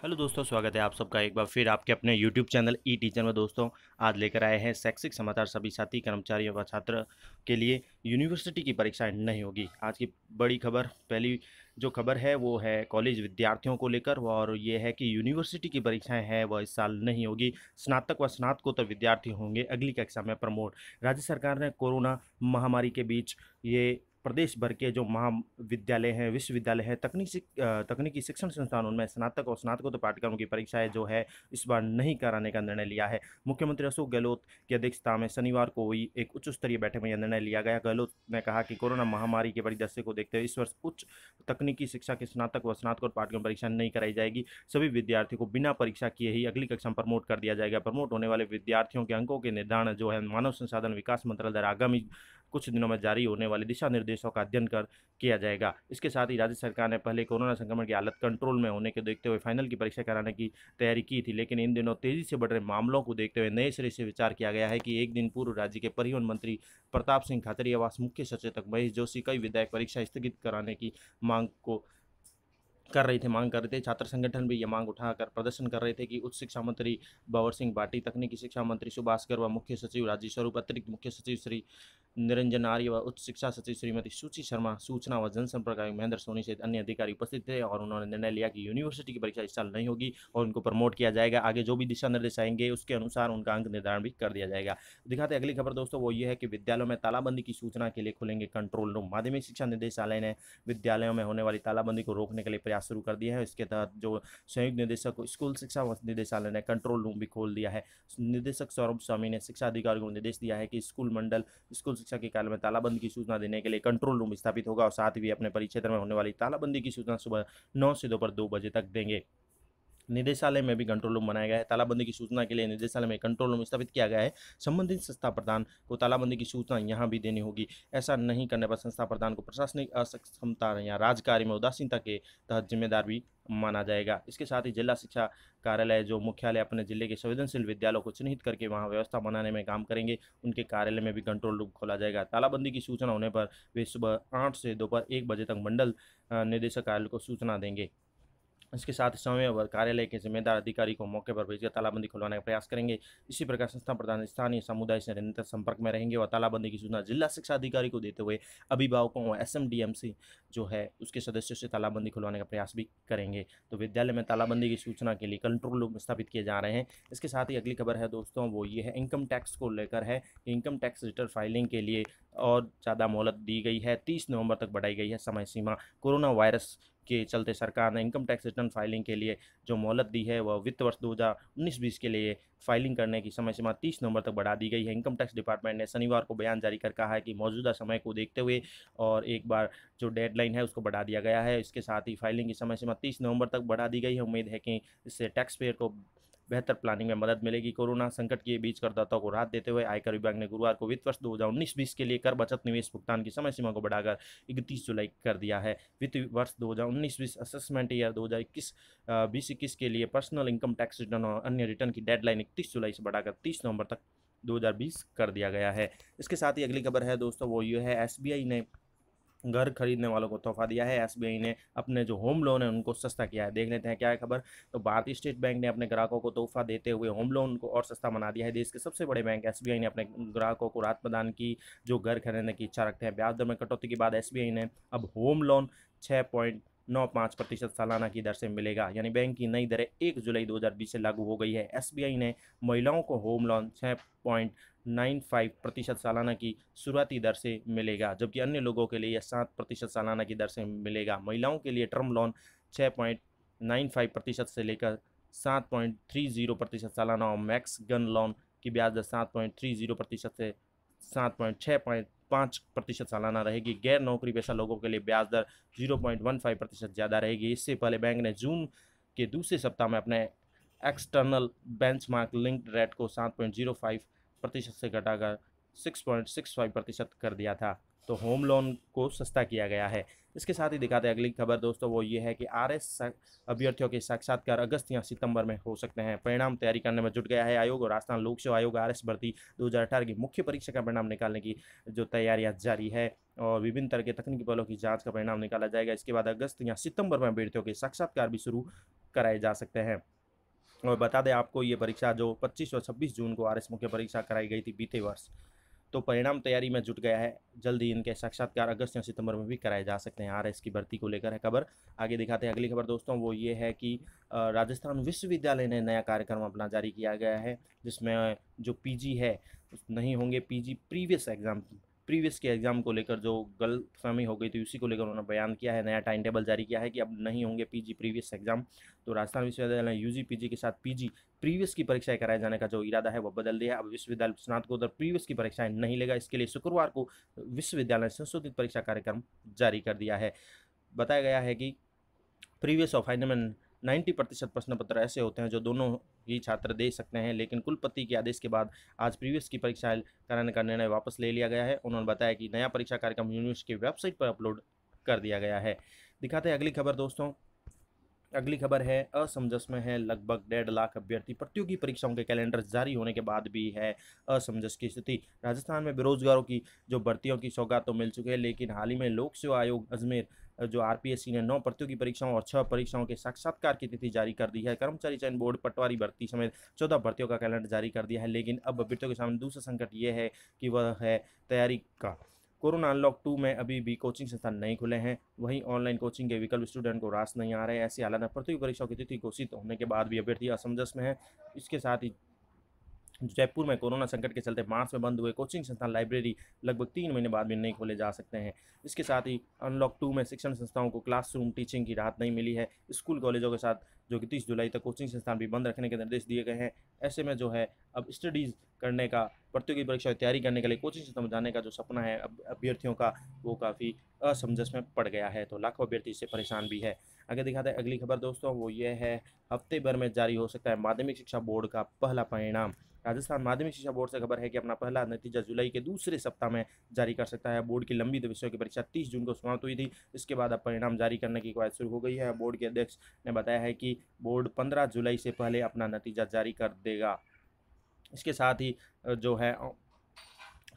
Hello दोस्तों, स्वागत है आप सबका एक बार फिर आपके अपने यूट्यूब चैनल ई टीचर में। दोस्तों, आज लेकर आए हैं शैक्षिक समाचार। सभी साथी कर्मचारियों व छात्र के लिए यूनिवर्सिटी की परीक्षाएं नहीं होगी। आज की बड़ी खबर, पहली जो खबर है वो है कॉलेज विद्यार्थियों को लेकर, और ये है कि यूनिवर्सिटी की परीक्षाएं हैं वह इस साल नहीं होगी। स्नातक व स्नातकोत्तर विद्यार्थी होंगे अगली कक्षा में प्रमोट। राज्य सरकार ने कोरोना महामारी के बीच ये प्रदेश भर के जो महाविद्यालय हैं, विश्वविद्यालय हैं, तकनीकी शिक्षण संस्थान, उनमें स्नातक और स्नातकोत्तर पाठ्यक्रमों की परीक्षाएं जो है इस बार नहीं कराने का निर्णय लिया है। मुख्यमंत्री अशोक गहलोत की अध्यक्षता में शनिवार को हुई एक उच्च स्तरीय बैठक में यह निर्णय लिया गया। गहलोत ने कहा कि कोरोना महामारी के परिदृश्य को देखते हुए इस वर्ष उच्च तकनीकी शिक्षा के स्नातक व स्नातकोत्तर पाठ्यक्रम परीक्षा नहीं कराई जाएगी। सभी विद्यार्थियों को बिना परीक्षा किए ही अगली कक्षा में प्रमोट कर दिया जाएगा। प्रमोट होने वाले विद्यार्थियों के अंकों के निर्धारण जो है मानव संसाधन विकास मंत्रालय द्वारा आगामी कुछ दिनों में जारी होने वाले दिशा निर्देशों का अध्ययन कर किया जाएगा। इसके साथ ही राज्य सरकार ने पहले कोरोना संक्रमण की हालत कंट्रोल में होने के देखते हुए फाइनल की परीक्षा कराने की तैयारी की थी, लेकिन इन दिनों तेजी से बढ़ रहे मामलों को देखते हुए नए सिरे से विचार किया गया है कि एक दिन पूर्व राज्य के परिवहन मंत्री प्रताप सिंह खाचरियावास, मुख्य सचेतक महेश जोशी, कई विधायक परीक्षा स्थगित कराने की मांग कर रहे थे। छात्र संगठन भी ये मांग उठाकर प्रदर्शन कर रहे थे कि उच्च शिक्षा मंत्री बाबर सिंह भाटी, तकनीकी शिक्षा मंत्री सुभाष गर्ग व मुख्य सचिव राजीव स्वरूप, अतिरिक्त मुख्य सचिव श्री निरंजन आर्य व उच्च शिक्षा सचिव श्रीमती सुचि शर्मा, सूचना व जनसंपर्क आयुक्त महेंद्र सोनी सहित अन्य अधिकारी उपस्थित थे, और उन्होंने निर्णय लिया कि यूनिवर्सिटी की परीक्षा इस साल नहीं होगी और उनको प्रमोट किया जाएगा। आगे जो भी दिशा निर्देश आएंगे उसके अनुसार उनका अंक निर्धारण भी कर दिया जाएगा। दिखाते अगली खबर दोस्तों, वो ये है कि विद्यालयों में तालाबंदी की सूचना के लिए खुलेंगे कंट्रोल रूम। माध्यमिक शिक्षा निदेशालय ने विद्यालयों में होने वाली तालाबंदी को रोकने के लिए प्रयास शुरू कर दिया है। इसके तहत जो संयुक्त निदेशक स्कूल शिक्षा निदेशालय ने कंट्रोल रूम भी खोल दिया है। निदेशक सौरभ स्वामी ने शिक्षा अधिकारियों को निर्देश दिया है कि स्कूल मंडल स्कूल शिक्षा के कार्य में तालाबंदी की सूचना देने के लिए कंट्रोल रूम स्थापित होगा, और साथ ही अपने परिक्षेत्र में होने वाली तालाबंदी की सूचना सुबह 9 से दोपहर 2 बजे तक देंगे। निदेशालय में भी कंट्रोल रूम बनाया गया है। तालाबंदी की सूचना के लिए निदेशालय में कंट्रोल रूम स्थापित किया गया है। संबंधित संस्था प्रधान को तालाबंदी की सूचना यहां भी देनी होगी। ऐसा नहीं करने पर संस्था प्रधान को प्रशासनिक असक्षमता या राजकार्य में उदासीनता के तहत जिम्मेदार भी माना जाएगा। इसके साथ ही जिला शिक्षा कार्यालय जो मुख्यालय अपने जिले के संवेदनशील विद्यालयों को चिन्हित करके वहां व्यवस्था बनाने में काम करेंगे, उनके कार्यालय में भी कंट्रोल रूम खोला जाएगा। तालाबंदी की सूचना होने पर वे सुबह 8 से दोपहर 1 बजे तक मंडल निदेशक कार्यालय को सूचना देंगे। इसके साथ समय व कार्यालय के जिम्मेदार अधिकारी को मौके पर भेजकर तालाबंदी खुलवाने का प्रयास करेंगे। इसी प्रकार संस्था प्रधान स्थानीय समुदाय से निरंतर संपर्क में रहेंगे और तालाबंदी की सूचना जिला शिक्षा अधिकारी को देते हुए अभिभावकों व एसएमडीएमसी जो है उसके सदस्यों से तालाबंदी खुलवाने का प्रयास भी करेंगे। तो विद्यालय में तालाबंदी की सूचना के लिए कंट्रोल रूम स्थापित किए जा रहे हैं। इसके साथ ही अगली खबर है दोस्तों, वो ये है इनकम टैक्स को लेकर है। इनकम टैक्स रिटर्न फाइलिंग के लिए और ज़्यादा मोहलत दी गई है। 30 नवंबर तक बढ़ाई गई है समय सीमा। कोरोना वायरस के चलते सरकार ने इनकम टैक्स रिटर्न फाइलिंग के लिए जो मोहलत दी है वह वित्त वर्ष 2019-20 के लिए फाइलिंग करने की समय सीमा 30 नवंबर तक बढ़ा दी गई है। इनकम टैक्स डिपार्टमेंट ने शनिवार को बयान जारी कर कहा है कि मौजूदा समय को देखते हुए और एक बार जो डेडलाइन है उसको बढ़ा दिया गया है। इसके साथ ही फाइलिंग की समय सीमा 30 नवंबर तक बढ़ा दी गई है। उम्मीद है कि इससे टैक्स पेयर को बेहतर प्लानिंग में मदद मिलेगी। कोरोना संकट के बीच करदाताओं को राहत देते हुए आयकर विभाग ने गुरुवार को वित्त वर्ष 2019-20 के लिए कर बचत निवेश भुगतान की समय सीमा को बढ़ाकर 31 जुलाई कर दिया है। वित्त वर्ष 2019-20 असेसमेंट ईयर 2021 के लिए पर्सनल इनकम टैक्स रिटर्न और अन्य रिटर्न की डेडलाइन 31 जुलाई से बढ़ाकर 30 नवंबर तक 2020 कर दिया गया है। इसके साथ ही अगली खबर है दोस्तों, वो ये है एसबीआई ने घर खरीदने वालों को तोहफा दिया है। एसबीआई ने अपने जो होम लोन है उनको सस्ता किया है। देख लेते हैं क्या है खबर। तो भारतीय स्टेट बैंक ने अपने ग्राहकों को तोहफा देते हुए होम लोन को और सस्ता बना दिया है। देश के सबसे बड़े बैंक एसबीआई ने अपने ग्राहकों को राहत प्रदान की जो घर खरीदने की इच्छा रखते हैं। ब्याज दर में कटौती के बाद एसबीआई ने अब होम लोन 6.95% सालाना की दर से मिलेगा, यानी बैंक की नई दरें 1 जुलाई 2020 से लागू हो गई है। एसबीआई ने महिलाओं को होम लोन 6.95% सालाना की शुरुआती दर से मिलेगा, जबकि अन्य लोगों के लिए 7% सालाना की दर से मिलेगा। महिलाओं के लिए टर्म लोन 6.95% से लेकर 7.30% सालाना और मैक्स गन लोन की ब्याज दर 7.30% से 7.65% सालाना रहेगी। गैर नौकरी पेशा लोगों के लिए ब्याज दर 0.15% ज़्यादा रहेगी। इससे पहले बैंक ने जून के दूसरे सप्ताह में अपने एक्सटर्नल बेंचमार्क लिंक्ड रेट को 7.05% से घटाकर 6.65% कर दिया था। तो होम लोन को सस्ता किया गया है। इसके साथ ही दिखाते हैं अगली खबर दोस्तों, वो ये है कि आरएस अभ्यर्थियों के साक्षात्कार अगस्त या सितंबर में हो सकते हैं। परिणाम तैयारी करने में जुट गया है आयोग, और राजस्थान लोक सेवा आयोग आरएस भर्ती 2018 की मुख्य परीक्षा का परिणाम निकालने की जो तैयारियां जारी है, और विभिन्न तरह के तकनीकी पहलों की जांच का परिणाम निकाला जाएगा। इसके बाद अगस्त या सितंबर में अभ्यर्थियों के साक्षात्कार भी शुरू कराए जा सकते हैं। और बता दें आपको, ये परीक्षा जो 25 और 26 जून को आरएस मुख्य परीक्षा कराई गई थी बीते वर्ष, तो परिणाम तैयारी में जुट गया है। जल्द ही इनके साक्षात्कार अगस्त या सितंबर में भी कराए जा सकते हैं। आरएस की भर्ती को लेकर है खबर। आगे दिखाते हैं अगली खबर दोस्तों, वो ये है कि राजस्थान विश्वविद्यालय ने नया कार्यक्रम अपना जारी किया गया है, जिसमें जो पीजी है नहीं होंगे पीजी प्रीवियस के एग्ज़ाम को लेकर जो गलतफहमी हो गई थी उसी को लेकर उन्होंने बयान किया है। नया टाइम टेबल जारी किया है कि अब नहीं होंगे पीजी प्रीवियस एग्ज़ाम। तो राजस्थान विश्वविद्यालय ने यूजी पीजी के साथ पीजी प्रीवियस की परीक्षाएं कराए जाने का जो इरादा है वो बदल दिया है। अब विश्वविद्यालय स्नातकोत्तर प्रीवियस की परीक्षाएं नहीं लेगा। इसके लिए शुक्रवार को विश्वविद्यालय ने संशोधित परीक्षा कार्यक्रम जारी कर दिया है। बताया गया है कि प्रीवियस और फाइनल में 90% प्रश्न पत्र ऐसे होते हैं जो दोनों ही छात्र दे सकते हैं, लेकिन कुलपति के आदेश के बाद आज प्रीवियस की परीक्षा कराने का निर्णय वापस ले लिया गया है। उन्होंने बताया कि नया परीक्षा कार्यक्रम यूनिवर्सिटी की वेबसाइट पर अपलोड कर दिया गया है। दिखाते हैं अगली खबर दोस्तों। अगली खबर है असमंजस में है लगभग 1.5 लाख अभ्यर्थी। प्रतियोगी परीक्षाओं के कैलेंडर जारी होने के बाद भी है असमंजस की स्थिति। राजस्थान में बेरोजगारों की जो भर्तियों की सौगात तो मिल चुकी है, लेकिन हाल ही में लोक सेवा आयोग अजमेर जो आरपीएससी ने 9 प्रतियोगी परीक्षाओं और 6 परीक्षाओं के साक्षात्कार की तिथि जारी कर दी है। कर्मचारी चयन बोर्ड पटवारी भर्ती समेत 14 भर्तियों का कैलेंडर जारी कर दिया है, लेकिन अब अभ्यर्थियों के सामने दूसरा संकट ये है कि वह है तैयारी का। कोरोना अनलॉक 2 में अभी भी कोचिंग संस्थान नहीं खुले हैं, वहीं ऑनलाइन कोचिंग के विकल्प स्टूडेंट को रास नहीं आ रहे हैं। ऐसी हालत में प्रतियोगी परीक्षाओं की तिथि घोषित होने के बाद भी अभ्यर्थी असमंजस में है। इसके साथ ही जयपुर में कोरोना संकट के चलते मार्च में बंद हुए कोचिंग संस्थान लाइब्रेरी लगभग 3 महीने बाद भी नहीं खोले जा सकते हैं। इसके साथ ही अनलॉक 2 में शिक्षण संस्थाओं को क्लासरूम टीचिंग की राहत नहीं मिली है। स्कूल कॉलेजों के साथ जो कि 30 जुलाई तक कोचिंग संस्थान भी बंद रखने के निर्देश दिए गए हैं। ऐसे में जो है अब स्टडीज़ करने का, प्रतियोगी परीक्षा की तैयारी करने के लिए कोचिंग संस्थान में जाने का जो सपना है अब अभ्यर्थियों का, वो काफ़ी असमंजस में पड़ गया है। तो लाखों अभ्यर्थी इससे परेशान भी है। आगे दिखाते हैं अगली खबर दोस्तों, वो ये है हफ्ते भर में जारी हो सकता है माध्यमिक शिक्षा बोर्ड का पहला परिणाम। राजस्थान माध्यमिक शिक्षा बोर्ड से खबर है कि अपना पहला नतीजा जुलाई के दूसरे सप्ताह में जारी कर सकता है। बोर्ड की लंबित विषयों की परीक्षा 30 जून को समाप्त हुई थी। इसके बाद अब परिणाम जारी करने की कवायद शुरू हो गई है। बोर्ड के अध्यक्ष ने बताया है कि बोर्ड 15 जुलाई से पहले अपना नतीजा जारी कर देगा। इसके साथ ही जो है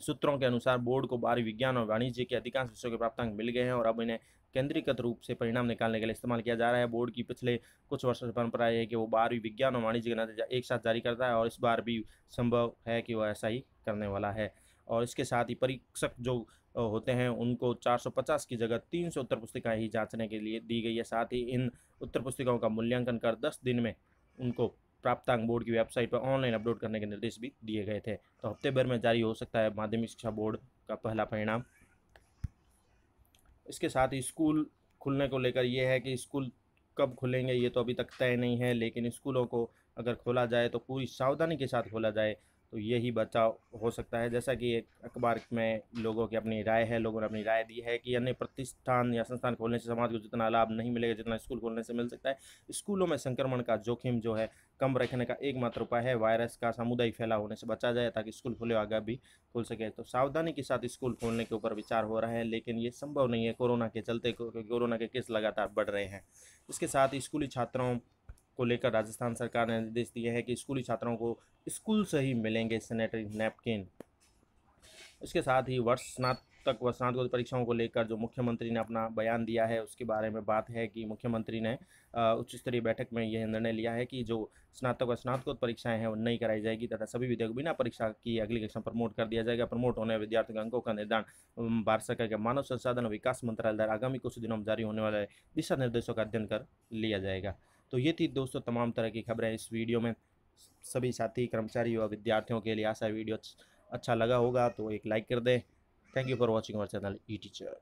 सूत्रों के अनुसार बोर्ड को 12वीं विज्ञान और वाणिज्य के अधिकांश विषयों के प्राप्तांक मिल गए हैं और अब इन्हें केंद्रीकृत रूप से परिणाम निकालने के लिए इस्तेमाल किया जा रहा है। बोर्ड की पिछले कुछ वर्षों से परंपरा है कि वो 12वीं विज्ञान और वाणिज्य का नतीजा एक साथ जारी करता है, और इस बार भी संभव है कि वह ऐसा ही करने वाला है। और इसके साथ ही परीक्षक जो होते हैं उनको 450 की जगह 300 उत्तर पुस्तिकाएँ ही जांचने के लिए दी गई है। साथ ही इन उत्तर पुस्तिकाओं का मूल्यांकन कर 10 दिन में उनको प्राप्तांक बोर्ड की वेबसाइट पर ऑनलाइन अपलोड करने के निर्देश भी दिए गए थे। तो हफ्ते भर में जारी हो सकता है माध्यमिक शिक्षा बोर्ड का पहला परिणाम। इसके साथ ही स्कूल खुलने को लेकर ये है कि स्कूल कब खुलेंगे ये तो अभी तक तय नहीं है, लेकिन स्कूलों को अगर खोला जाए तो पूरी सावधानी के साथ खोला जाए तो यही बचाव हो सकता है। जैसा कि एक अखबार में लोगों की अपनी राय है, लोगों ने अपनी राय दी है कि अन्य प्रतिष्ठान या संस्थान खोलने से समाज को जितना लाभ नहीं मिलेगा जितना स्कूल खोलने से मिल सकता है। स्कूलों में संक्रमण का जोखिम जो है कम रखने का एकमात्र उपाय है वायरस का सामुदायिक फैलाव होने से बचा जाए, ताकि स्कूल खुले आगे भी खुल सके। तो सावधानी के साथ स्कूल खोलने के ऊपर विचार हो रहा है, लेकिन ये संभव नहीं है कोरोना के चलते, क्योंकि कोरोना के केस लगातार बढ़ रहे हैं। इसके साथ ही स्कूली छात्रों को लेकर राजस्थान सरकार ने निर्देश दिए हैं कि स्कूली छात्रों को स्कूल से ही मिलेंगे सैनिटरी नैपकिन। इसके साथ ही वर्ष स्नातक व स्नातकोत्तर परीक्षाओं को लेकर जो मुख्यमंत्री ने अपना बयान दिया है उसके बारे में बात है कि मुख्यमंत्री ने उच्च स्तरीय बैठक में यह निर्णय लिया है कि जो स्नातक व स्नातकोत्तर परीक्षाएं हैं वो नहीं कराई जाएगी तथा सभी विद्यार्थी बिना परीक्षा की अगली कक्षा प्रमोट कर दिया जाएगा। प्रमोट होने वाले विद्यार्थियों के अंकों का निर्धारण भारत सरकार के मानव संसाधन विकास मंत्रालय द्वारा आगामी कुछ दिनों में जारी होने वाले दिशा निर्देशों का अध्ययन कर लिया जाएगा। तो ये थी दोस्तों तमाम तरह की खबरें इस वीडियो में। सभी साथी कर्मचारी व विद्यार्थियों के लिए आशा वीडियो अच्छा लगा होगा तो एक लाइक कर दें। Thank you for watching our channel E teacher.